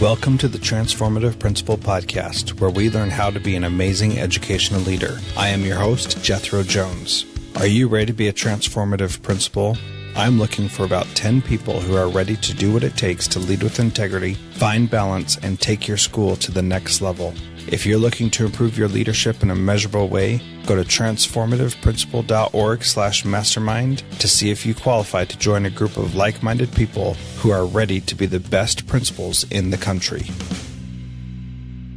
Welcome to the Transformative Principal podcast, where we learn how to be an amazing educational leader. I am your host, Jethro Jones. Are you ready to be a transformative principal? I'm looking for about 10 people who are ready to do what it takes to lead with integrity, find balance, and take your school to the next level. If you're looking to improve your leadership in a measurable way, go to transformativeprincipal.org/mastermind to see if you qualify to join a group of like-minded people who are ready to be the best principals in the country.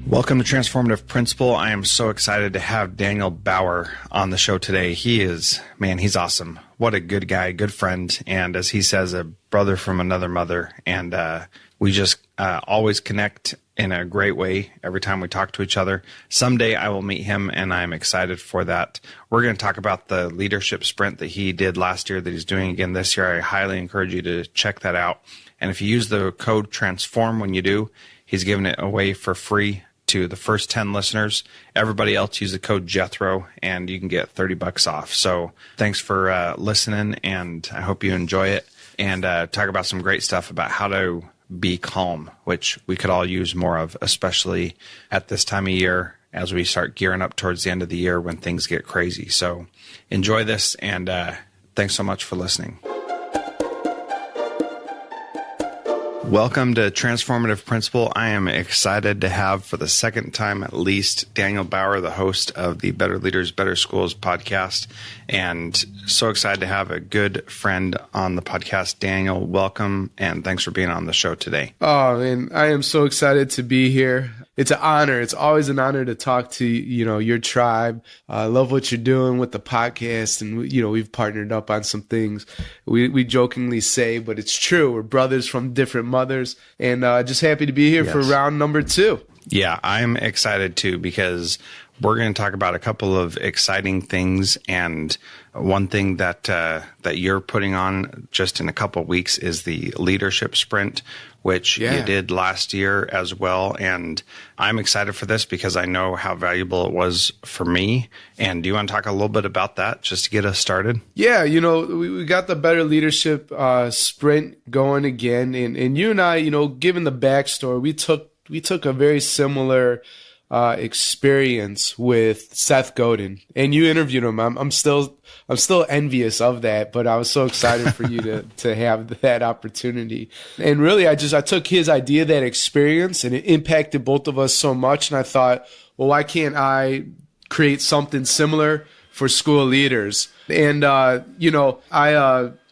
Welcome to Transformative Principal. I am so excited to have Daniel Bauer on the show today. He's awesome. What a good guy, good friend, and as he says, a brother from another mother. And we just always connect in a great way every time we talk to each other. Someday I will meet him, and I'm excited for that. We're going to talk about the leadership sprint that he did last year that he's doing again this year. I highly encourage you to check that out. And if you use the code TRANSFORM when you do, he's giving it away for free to the first 10 listeners. Everybody else use the code Jethro, and you can get $30 off. So thanks for listening, and I hope you enjoy it. And talk about some great stuff about how to be calm, which we could all use more of, especially at this time of year as we start gearing up towards the end of the year when things get crazy. So enjoy this, and thanks so much for listening. Welcome to Transformative Principal. I am excited to have, for the second time at least, Daniel Bauer, the host of the Better Leaders, Better Schools podcast, and so excited to have a good friend on the podcast. Daniel, welcome, and thanks for being on the show today. Oh, man, I am so excited to be here. It's an honor. It's always an honor to talk to, your tribe. I love what you're doing with the podcast, and, we've partnered up on some things we jokingly say, but it's true. We're brothers from different mothers, and just happy to be here for round number 2. Yeah, I'm excited too, because we're going to talk about a couple of exciting things, and one thing that you're putting on just in a couple of weeks is the leadership sprint, which you did last year as well. And I'm excited for this because I know how valuable it was for me. And do you want to talk a little bit about that just to get us started? Yeah, we got the Better Leadership sprint going again. And you and I, given the backstory, we took a very similar experience with Seth Godin, and you interviewed him. I'm still envious of that, but I was so excited for you to have that opportunity. And really, I took his idea, that experience, and it impacted both of us so much. And I thought, well, why can't I create something similar for school leaders? And I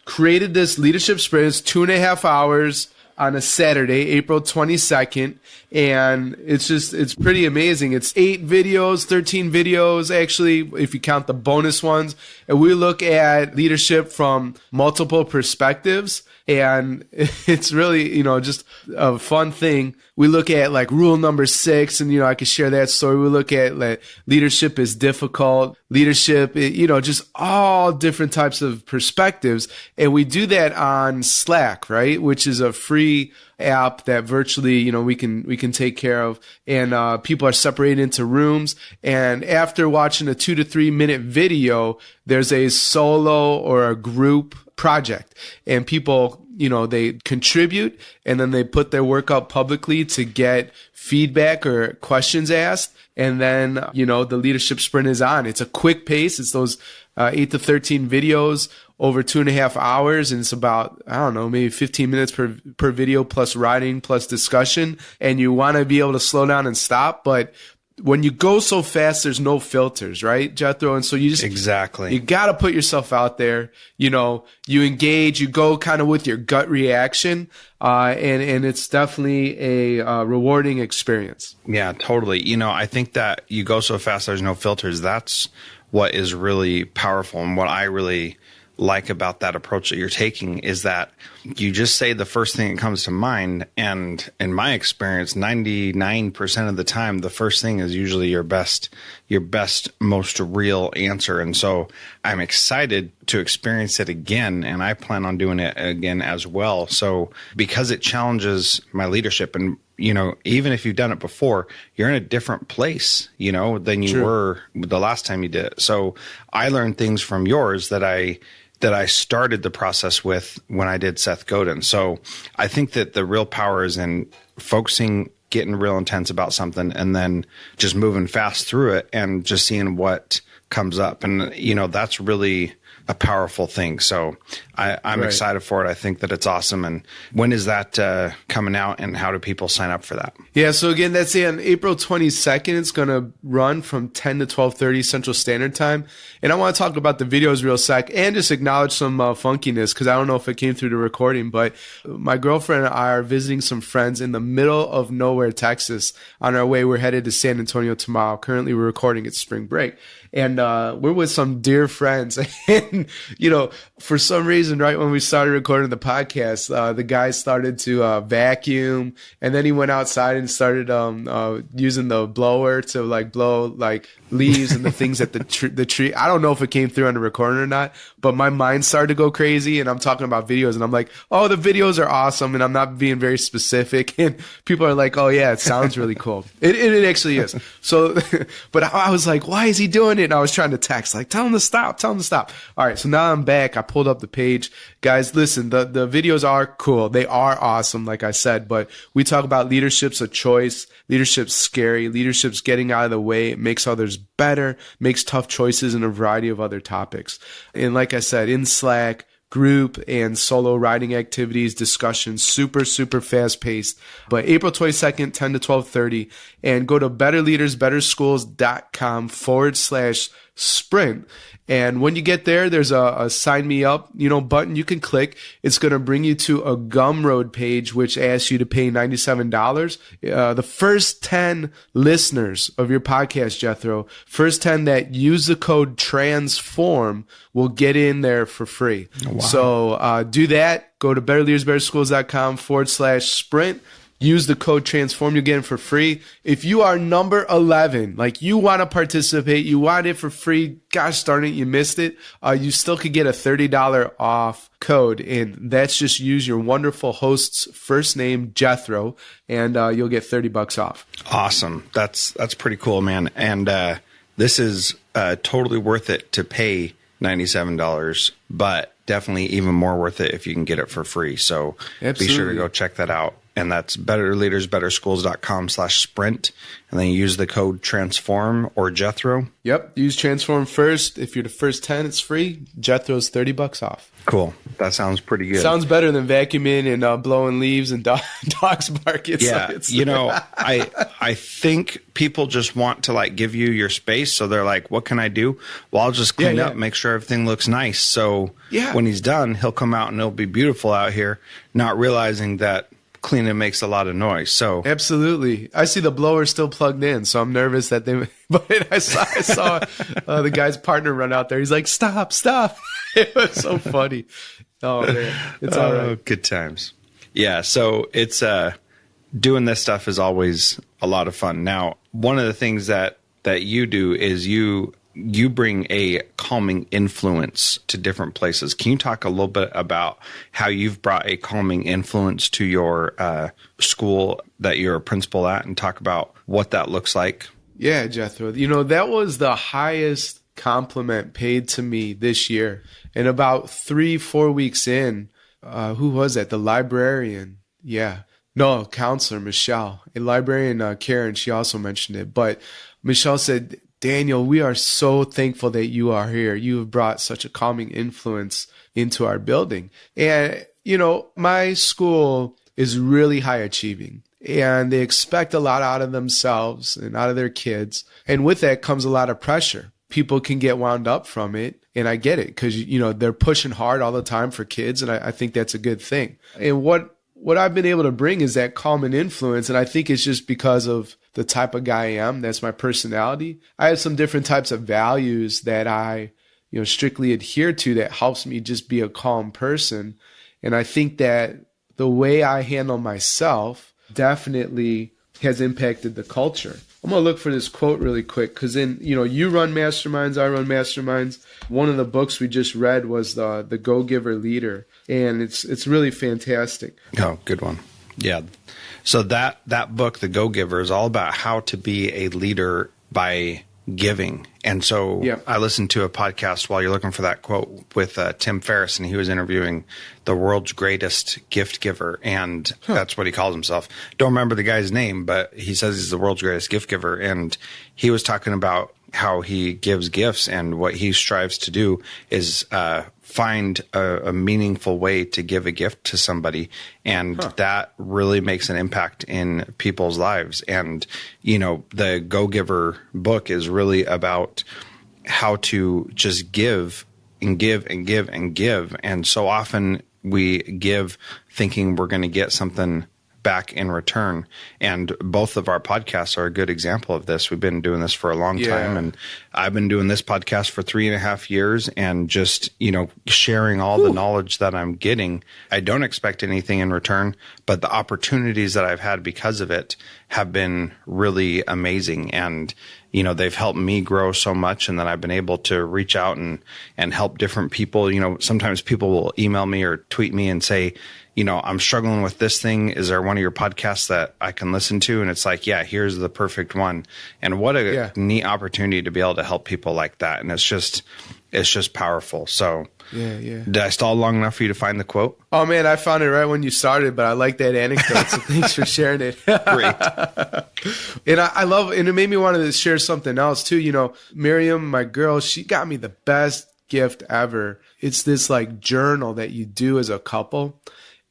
created this leadership sprint. It's 2.5 hours on a Saturday, April 22nd. And it's pretty amazing. It's 8 videos, 13 videos, actually, if you count the bonus ones. And we look at leadership from multiple perspectives. And it's really, just a fun thing. We look at like rule number 6, and, I could share that story. We look at like leadership is difficult, leadership, just all different types of perspectives. And we do that on Slack, right? Which is a free app that virtually, we can take care of. And people are separated into rooms. And after watching a 2 to 3 minute video, there's a solo or a group project, and people, they contribute, and then they put their work up publicly to get feedback or questions asked. And then, the leadership sprint is on. It's a quick pace. It's those 8 to 13 videos over 2.5 hours. And it's about, maybe 15 minutes per video, plus writing, plus discussion. And you want to be able to slow down and stop. But when you go so fast, there's no filters, right, Jethro? And so you got to put yourself out there. You engage, you go kind of with your gut reaction, and it's definitely a rewarding experience. Yeah, totally. I think that you go so fast, there's no filters. That's what is really powerful, and what I really like about that approach that you're taking is that you just say the first thing that comes to mind. And in my experience, 99% of the time, the first thing is usually your best, most real answer. And so I'm excited to experience it again, and I plan on doing it again as well. So because it challenges my leadership, and even if you've done it before, you're in a different place, than you were the last time you did it. So I learned things from yours that I that I started the process with when I did Seth Godin. So I think that the real power is in focusing, getting real intense about something, and then just moving fast through it and just seeing what comes up. And, that's really a powerful thing. So I'm excited for it. I think that it's awesome. And when is that coming out, and how do people sign up for that? Yeah, so again, that's on April 22nd. It's going to run from 10 to 12:30 Central Standard Time. And I want to talk about the videos real sec and just acknowledge some funkiness, because I don't know if it came through the recording, but my girlfriend and I are visiting some friends in the middle of nowhere, Texas. On our way, we're headed to San Antonio tomorrow. Currently, we're recording at spring break. And we're with some dear friends. And, for some reason, right when we started recording the podcast, the guy started to vacuum. And then he went outside and started using the blower to blow leaves and the things at the tree. I don't know if it came through on the recording or not, but my mind started to go crazy. And I'm talking about videos, and I'm like, oh, the videos are awesome. And I'm not being very specific. And people are like, oh, yeah, it sounds really cool. It actually is. So, but I was like, why is he doing it? And I was trying to text, tell him to stop. All right, so now I'm back. I pulled up the page. Guys, listen, the videos are cool. They are awesome, like I said, but we talk about leadership's a choice. Leadership's scary. Leadership's getting out of the way. It makes others better, makes tough choices, and a variety of other topics. And like I said, in Slack, group and solo writing activities, discussions, super, super fast paced. But April 22nd, 10 to 12:30, and go to betterleadersbetterschools.com/sprint. And when you get there, there's a sign me up, button you can click. It's going to bring you to a Gumroad page, which asks you to pay $97. The first 10 listeners of your podcast, Jethro, first 10 that use the code TRANSFORM will get in there for free. Wow. So do that. Go to betterleadersbetterschools.com/sprint. Use the code TRANSFORM. You'll get it for free. If you are number 11, you want to participate, you want it for free, gosh darn it, you missed it, you still could get a $30 off code. And that's just use your wonderful host's first name, Jethro, and you'll get $30 off. Awesome. That's pretty cool, man. And this is totally worth it to pay $97, but definitely even more worth it if you can get it for free. So Absolutely. Be sure to go check that out. And that's betterleadersbetterschools.com/sprint. And then you use the code TRANSFORM or Jethro. Yep. Use TRANSFORM first. If you're the first 10, it's free. Jethro's $30 off. Cool. That sounds pretty good. Sounds better than vacuuming and blowing leaves and dogs barking. Yeah. I think people just want to give you your space. So they're like, what can I do? Well, I'll just clean up, make sure everything looks nice. So when he's done, he'll come out and it'll be beautiful out here, not realizing that cleaning makes a lot of noise. So absolutely, I see the blower still plugged in, so I'm nervous that they. But I saw the guy's partner run out there. He's like, "Stop!" It was so funny. Oh man, it's all right. Good times. Yeah. So it's doing this stuff is always a lot of fun. Now, one of the things that you do is you bring a calming influence to different places. Can you talk a little bit about how you've brought a calming influence to your school that you're a principal at, and talk about what that looks like? Yeah, Jethro. That was the highest compliment paid to me this year. And about 3-4 weeks in, who was that? The librarian. Yeah. No, counselor, Michelle. A librarian, Karen, she also mentioned it. But Michelle said, Daniel, we are so thankful that you are here. You have brought such a calming influence into our building. And, my school is really high achieving, and they expect a lot out of themselves and out of their kids. And with that comes a lot of pressure. People can get wound up from it. And I get it, because, they're pushing hard all the time for kids. And I think that's a good thing. And what I've been able to bring is that calming influence. And I think it's just because of the type of guy I am. That's my personality. I have some different types of values that I, strictly adhere to that helps me just be a calm person. And I think that the way I handle myself definitely has impacted the culture. I'm going to look for this quote really quick, because you run masterminds, I run masterminds. One of the books we just read was the Go-Giver Leader, and it's really fantastic. Oh, good one. Yeah. So that book, The Go-Giver, is all about how to be a leader by giving. And so Yeah. I listened to a podcast while you're looking for that quote with Tim Ferriss, and he was interviewing the world's greatest gift giver. And that's what he calls himself. Don't remember the guy's name, but he says he's the world's greatest gift giver. And he was talking about how he gives gifts, and what he strives to do is find a meaningful way to give a gift to somebody. And that really makes an impact in people's lives. And, you know, the Go Giver book is really about how to just give and give and give and give. And so often we give thinking we're going to get something back in return. And both of our podcasts are a good example of this. We've been doing this for a long time, and I've been doing this podcast for 3.5 years, and just, you know, sharing all the knowledge that I'm getting. I don't expect anything in return, but the opportunities that I've had because of it have been really amazing. And, you know, they've helped me grow so much, and then I've been able to reach out and help different people. You know, sometimes people will email me or tweet me and say, you know, I'm struggling with this thing. Is there one of your podcasts that I can listen to? And it's like, yeah, here's the perfect one. And what a neat opportunity to be able to help people like that. And it's just powerful. So did I stall long enough for you to find the quote? Oh man, I found it right when you started, but I like that anecdote. So thanks for sharing it. Great. And I love, and it made me want to share something else too. You know, Miriam, my girl, she got me the best gift ever. It's this like journal that you do as a couple.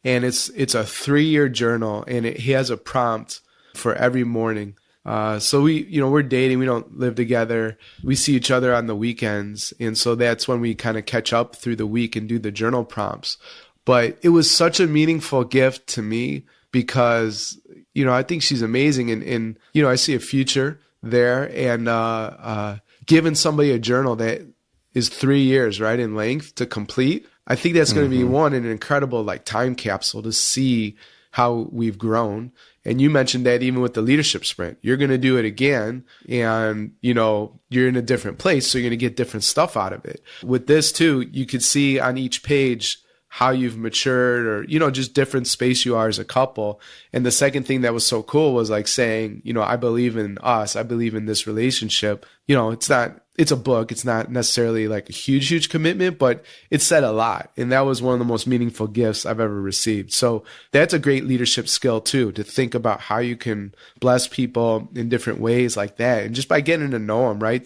And it's a 3-year journal, and he has a prompt for every morning. So we're dating. We don't live together. We see each other on the weekends. And so that's when we kind of catch up through the week and do the journal prompts. But it was such a meaningful gift to me because, you know, I think she's amazing. And you know, I see a future there, and giving somebody a journal that is 3 years, right, in length to complete. I think that's going to be an incredible like time capsule to see how we've grown. And you mentioned that even with the leadership sprint, you're going to do it again, and you know, you're in a different place, so you're going to get different stuff out of it. With this too, you could see on each page how you've matured, or, you know, just different space you are as a couple. And the second thing that was so cool was like saying, you know, I believe in us. I believe in this relationship. You know, it's a book. It's not necessarily like a huge commitment, but it said a lot. And that was one of the most meaningful gifts I've ever received. So that's a great leadership skill too, to think about how you can bless people in different ways like that. And just by getting to know them, right?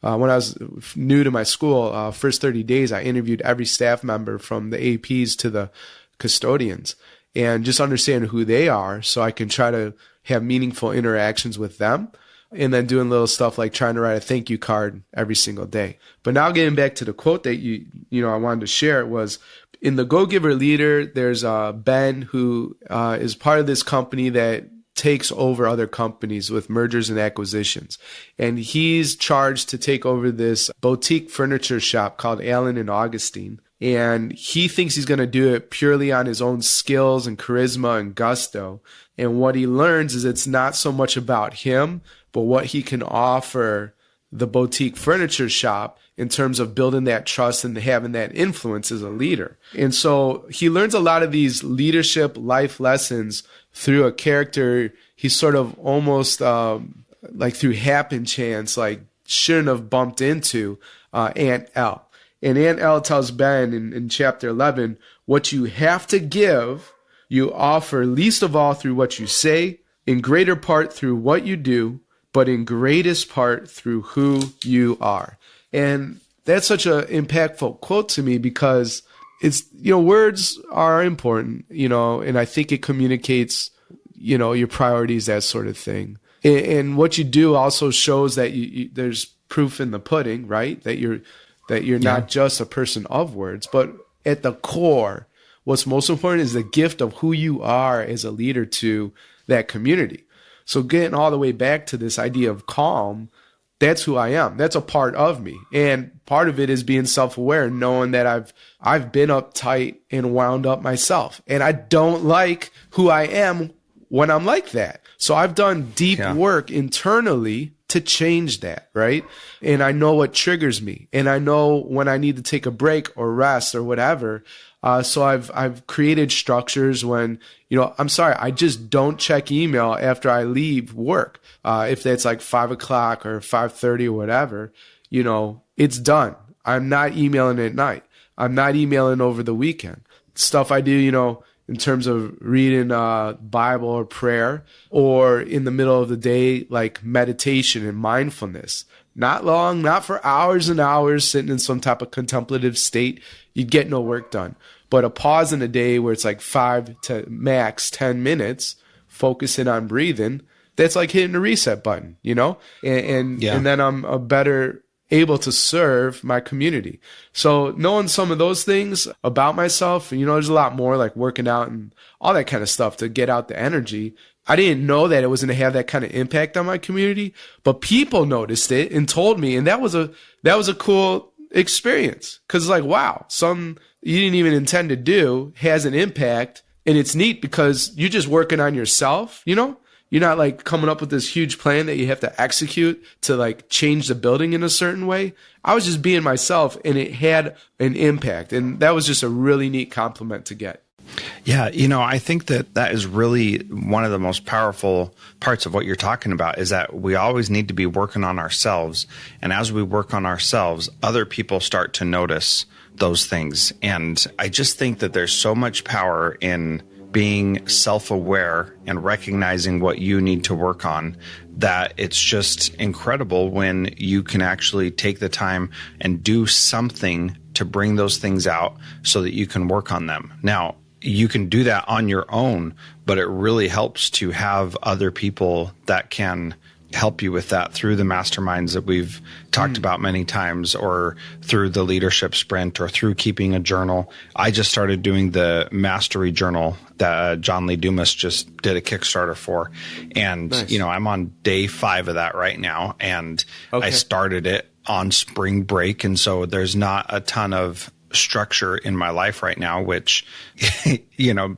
When I was new to my school, first 30 days, I interviewed every staff member from the APs to the custodians, and just understand who they are so I can try to have meaningful interactions with them. And then doing little stuff like trying to write a thank you card every single day. But now getting back to the quote that I wanted to share, it was in the Go Giver Leader, there's Ben, who is part of this company that takes over other companies with mergers and acquisitions. And he's charged to take over this boutique furniture shop called Allen and Augustine. And he thinks he's going to do it purely on his own skills and charisma and gusto. And what he learns is it's not so much about him, but what he can offer the boutique furniture shop in terms of building that trust and having that influence as a leader. And so he learns a lot of these leadership life lessons through a character he's sort of almost like through happen chance, like shouldn't have bumped into, Aunt Elle. And Aunt Elle tells Ben in chapter 11, what you have to give, you offer least of all through what you say, in greater part through what you do, but in greatest part through who you are. And that's such an impactful quote to me because it's, you know, words are important, you know, and I think it communicates, you know, your priorities, that sort of thing. And what you do also shows that there's proof in the pudding, right? That you're not just a person of words, but at the core, what's most important is the gift of who you are as a leader to that community. So getting all the way back to this idea of calm, that's who I am. That's a part of me. And part of it is being self-aware, knowing that I've been uptight and wound up myself. And I don't like who I am when I'm like that. So I've done deep work internally to change that, right? And I know what triggers me. And I know when I need to take a break or rest or whatever. So I've created structures when, I'm sorry, I just don't check email after I leave work. If that's like 5 o'clock or 5:30 or whatever, it's done. I'm not emailing at night. I'm not emailing over the weekend. Stuff I do, in terms of reading Bible or prayer, or in the middle of the day, like meditation and mindfulness. Not long, not for hours and hours sitting in some type of contemplative state. You'd get no work done. But a pause in a day where it's like 5 to max 10 minutes, focusing on breathing, that's like hitting the reset button, And then I'm a better able to serve my community. So knowing some of those things about myself, there's a lot more like working out and all that kind of stuff to get out the energy. I didn't know that it was going to have that kind of impact on my community, but people noticed it and told me, and that was a cool experience, because it's like, wow, something you didn't even intend to do has an impact. And it's neat because you're just working on yourself, You're not like coming up with this huge plan that you have to execute to like change the building in a certain way. I was just being myself, and it had an impact. And that was just a really neat compliment to get. Yeah, I think that is really one of the most powerful parts of what you're talking about, is that we always need to be working on ourselves. And as we work on ourselves, other people start to notice those things. And I just think that there's so much power in being self-aware and recognizing what you need to work on, that it's just incredible when you can actually take the time and do something to bring those things out so that you can work on them. Now, you can do that on your own, but it really helps to have other people that can help you with that through the masterminds that we've talked about many times, or through the leadership sprint, or through keeping a journal. I just started doing the mastery journal that John Lee Dumas just did a Kickstarter for. And, Nice. I'm on day 5 of that right now. And Okay. I started it on spring break. And so there's not a ton of structure in my life right now, which,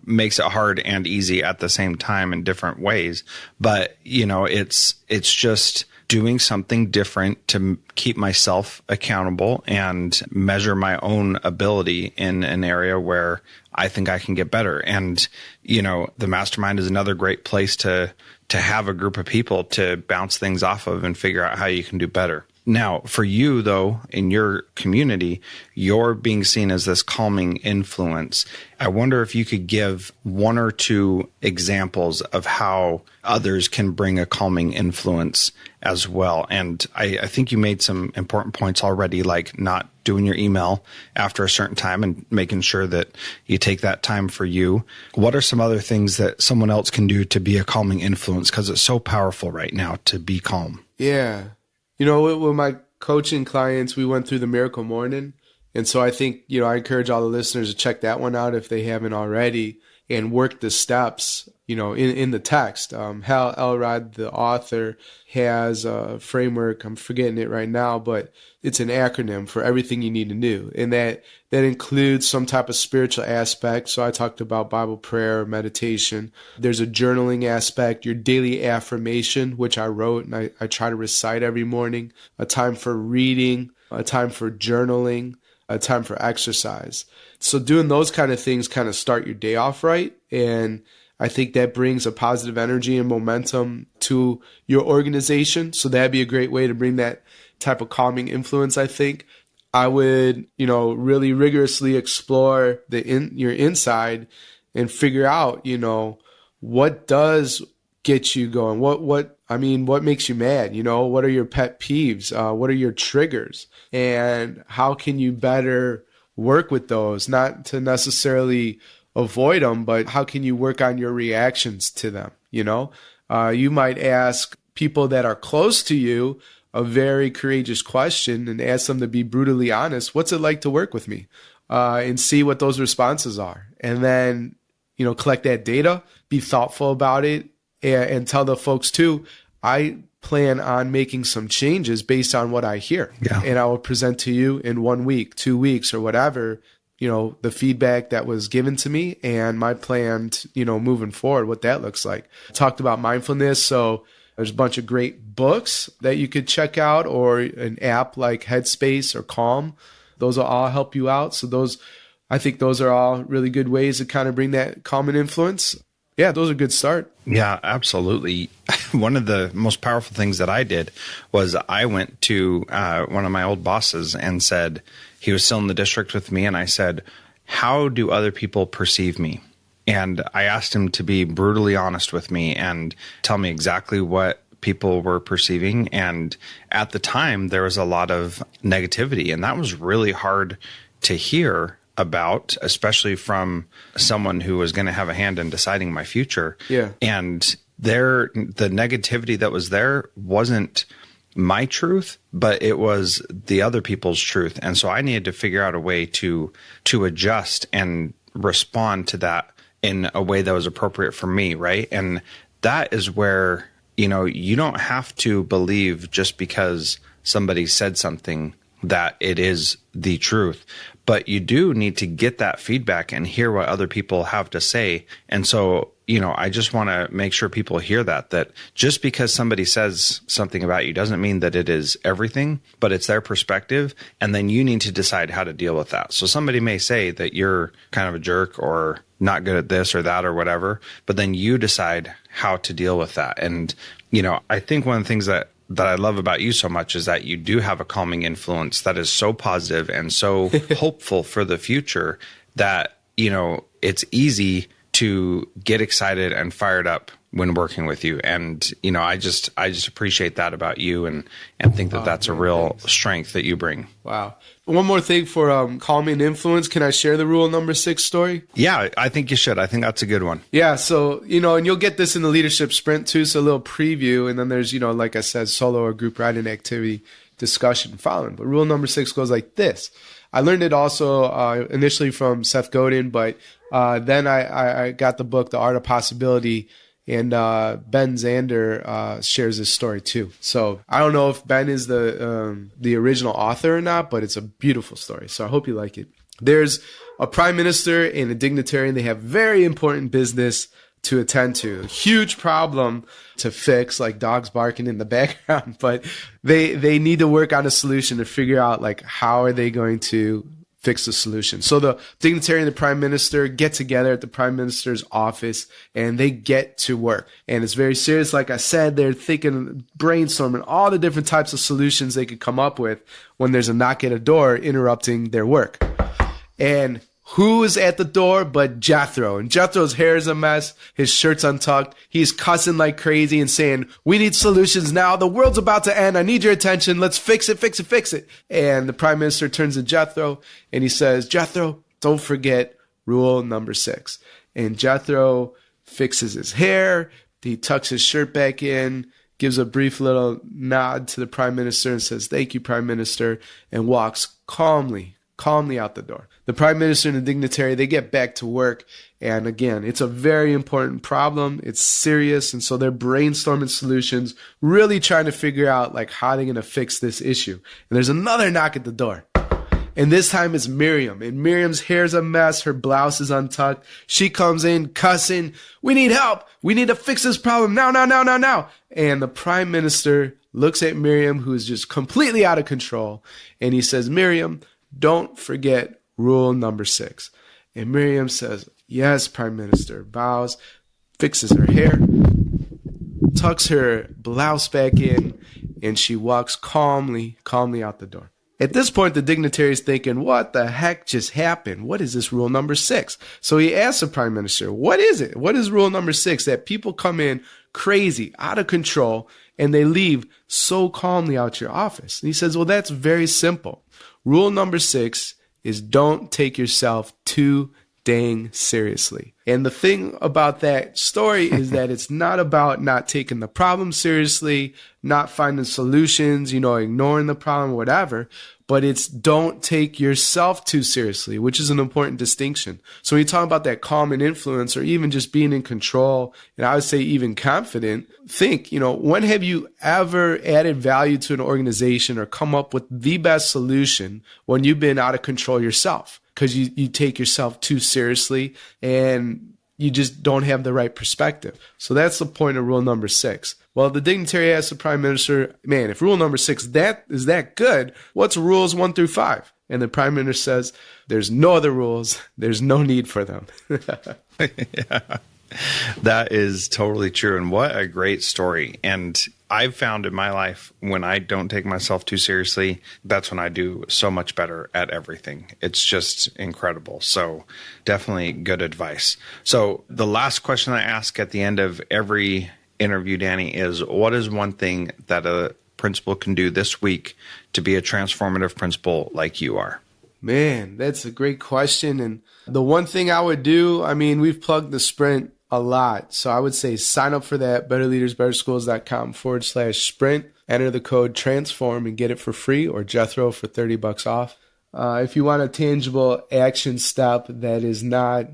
makes it hard and easy at the same time in different ways. But, it's just doing something different to keep myself accountable and measure my own ability in an area where I think I can get better. And, the mastermind is another great place to have a group of people to bounce things off of and figure out how you can do better. Now, for you, though, in your community, you're being seen as this calming influence. I wonder if you could give 1 or 2 examples of how others can bring a calming influence as well. And I think you made some important points already, like not doing your email after a certain time and making sure that you take that time for you. What are some other things that someone else can do to be a calming influence? Because it's so powerful right now to be calm. Yeah. With my coaching clients, we went through the Miracle Morning. And so I think, I encourage all the listeners to check that one out if they haven't already, and work the steps, in the text. Hal Elrod, the author, has a framework. I'm forgetting it right now, but it's an acronym for everything you need to do. And that includes some type of spiritual aspect. So I talked about Bible prayer, meditation. There's a journaling aspect, your daily affirmation, which I wrote and I try to recite every morning, a time for reading, a time for journaling, a time for exercise. So doing those kind of things kind of start your day off right. And I think that brings a positive energy and momentum to your organization. So that'd be a great way to bring that type of calming influence, I think. I would, really rigorously explore your inside and figure out, what does get you going? What makes you mad? What are your pet peeves? What are your triggers? And how can you better work with those? Not to necessarily avoid them, but how can you work on your reactions to them? You might ask people that are close to you a very courageous question and ask them to be brutally honest. What's it like to work with me? And see what those responses are. And then, collect that data, be thoughtful about it, and tell the folks too, I plan on making some changes based on what I hear. Yeah. And I will present to you in 1 week, 2 weeks, or whatever, the feedback that was given to me and my plan, moving forward, what that looks like. I talked about mindfulness. So there's a bunch of great books that you could check out, or an app like Headspace or Calm. Those will all help you out. So those I think those are all really good ways to kind of bring that common influence. Yeah, those are a good start. Yeah, absolutely. One of the most powerful things that I did was I went to one of my old bosses and said, he was still in the district with me, and I said, how do other people perceive me? And I asked him to be brutally honest with me and tell me exactly what people were perceiving. And at the time, there was a lot of negativity, and that was really hard to hear about, especially from someone who was going to have a hand in deciding my future. Yeah. And the negativity that was there wasn't my truth, but it was the other people's truth. And so I needed to figure out a way to adjust and respond to that in a way that was appropriate for me, right? And that is where, you don't have to believe just because somebody said something that it is the truth, but you do need to get that feedback and hear what other people have to say. And so, I just want to make sure people hear that just because somebody says something about you doesn't mean that it is everything, but it's their perspective. And then you need to decide how to deal with that. So somebody may say that you're kind of a jerk or not good at this or that or whatever, but then you decide how to deal with that. And, I think one of the things that I love about you so much is that you do have a calming influence that is so positive and so hopeful for the future that, it's easy to get excited and fired up when working with you. And, I just appreciate that about you and think that that's a real strength that you bring. Wow. One more thing for calming influence. Can I share the rule number 6 story? Yeah, I think you should. I think that's a good one. Yeah. So, and you'll get this in the leadership sprint too. So a little preview. And then there's, like I said, solo or group writing activity discussion following. But rule number 6 goes like this. I learned it also initially from Seth Godin, but then I got the book, The Art of Possibility, and Ben Zander shares this story too. So I don't know if Ben is the original author or not, but it's a beautiful story. So I hope you like it. There's a prime minister and a dignitary, and they have very important business to attend to. A huge problem to fix, like dogs barking in the background, but they need to work on a solution to figure out like how are they going to fix the solution. So the dignitary and the prime minister get together at the prime minister's office and they get to work. And it's very serious. Like I said, they're thinking, brainstorming all the different types of solutions they could come up with when there's a knock at a door interrupting their work. And who is at the door but Jethro? And Jethro's hair is a mess. His shirt's untucked. He's cussing like crazy and saying, we need solutions now. The world's about to end. I need your attention. Let's fix it, fix it, fix it. And the prime minister turns to Jethro and he says, Jethro, don't forget rule number 6. And Jethro fixes his hair. He tucks his shirt back in, gives a brief little nod to the prime minister and says, thank you, prime minister, and walks calmly out the door. The prime minister and the dignitary, they get back to work. And again, it's a very important problem. It's serious. And so they're brainstorming solutions, really trying to figure out like how they're going to fix this issue. And there's another knock at the door. And this time it's Miriam. And Miriam's hair's a mess. Her blouse is untucked. She comes in cussing. We need help. We need to fix this problem now. And the prime minister looks at Miriam, who is just completely out of control. And he says, Miriam, don't forget rule number 6. And Miriam says, yes, prime minister, bows, fixes her hair, tucks her blouse back in, and she walks calmly out the door. At this point, the dignitary is thinking, what the heck just happened? What is this rule number 6? So he asks the prime minister, what is it? What is rule number 6? That people come in crazy, out of control, and they leave so calmly out your office. And he says, well, that's very simple. Rule number 6 is don't take yourself too dang seriously. And the thing about that story is that it's not about not taking the problem seriously, not finding solutions, ignoring the problem, whatever, but it's don't take yourself too seriously, which is an important distinction. So when you talk about that calm and influence or even just being in control, and I would say even confident, think, when have you ever added value to an organization or come up with the best solution when you've been out of control yourself? Because you take yourself too seriously and you just don't have the right perspective. So that's the point of rule number 6. Well, the dignitary asked the prime minister, man, if rule number 6 is that good, what's rules 1 through 5? And the Prime Minister says, there's no other rules. There's no need for them. Yeah, that is totally true. And what a great story. And I've found in my life, when I don't take myself too seriously, that's when I do so much better at everything. It's just incredible. So definitely good advice. So the last question I ask at the end of every interview, Danny, is what is one thing that a principal can do this week to be a transformative principal like you are? Man, that's a great question. And the one thing I would do, I mean, we've plugged the sprint a lot. So I would say sign up for that, betterleadersbetterschools.com/sprint. Enter the code TRANSFORM and get it for free, or Jethro for $30 off. If you want a tangible action step that is not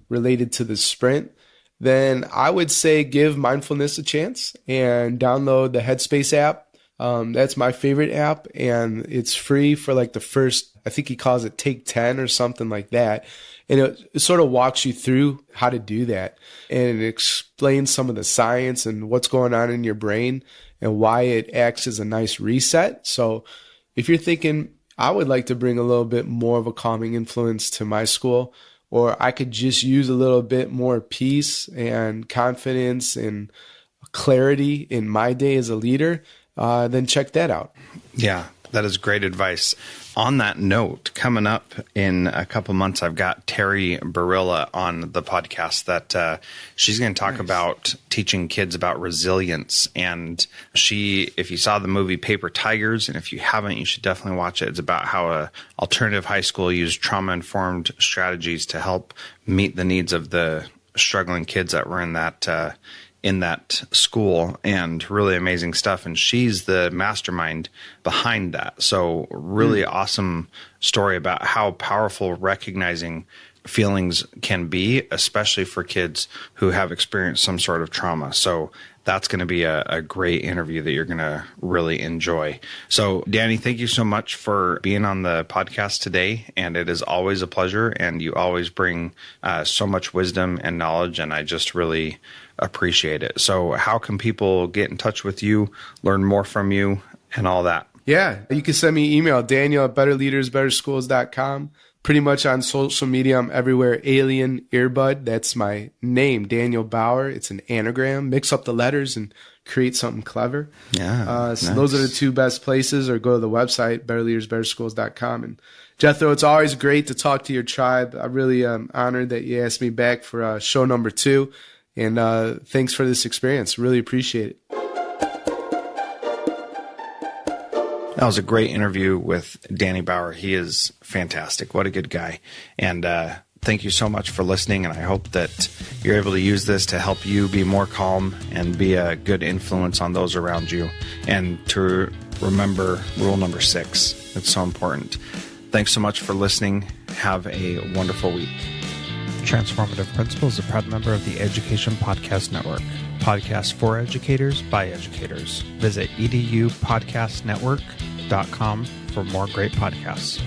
related to the sprint, then I would say give mindfulness a chance and download the Headspace app. That's my favorite app, and it's free for like the first, I think he calls it Take 10 or something like that. And it sort of walks you through how to do that. And it explains some of the science and what's going on in your brain and why it acts as a nice reset. So if you're thinking, I would like to bring a little bit more of a calming influence to my school, or I could just use a little bit more peace and confidence and clarity in my day as a leader, then check that out. Yeah, that is great advice. On that note, coming up in a couple months, I've got Terry Barilla on the podcast that she's going to talk about teaching kids about resilience. And if you saw the movie Paper Tigers, and if you haven't, you should definitely watch it. It's about how a alternative high school used trauma-informed strategies to help meet the needs of the struggling kids that were in that school, and really amazing stuff. And she's the mastermind behind that. So really awesome story about how powerful recognizing feelings can be, especially for kids who have experienced some sort of trauma. So that's going to be a great interview that you're going to really enjoy. So Danny, thank you so much for being on the podcast today. And it is always a pleasure. And you always bring so much wisdom and knowledge. And I just really appreciate it. So how can people get in touch with you, learn more from you, and all that? Yeah, you can send me email, Daniel@betterleadersbetterschools.com. Pretty much on social media, I'm everywhere. Alien Earbud, that's my name, Daniel Bauer. It's an anagram. Mix up the letters and create something clever. Yeah. So nice. Those are the two best places, or go to the website, betterleadersbetterschools.com. And Jethro, it's always great to talk to your tribe. I really am honored that you asked me back for show number 2. And thanks for this experience. Really appreciate it. That was a great interview with Danny Bauer. He is fantastic. What a good guy. And thank you so much for listening. And I hope that you're able to use this to help you be more calm and be a good influence on those around you. And to remember rule number 6. It's so important. Thanks so much for listening. Have a wonderful week. Transformative Principal is a proud member of the Education Podcast Network. Podcasts for educators by educators. Visit edupodcastnetwork.com for more great podcasts.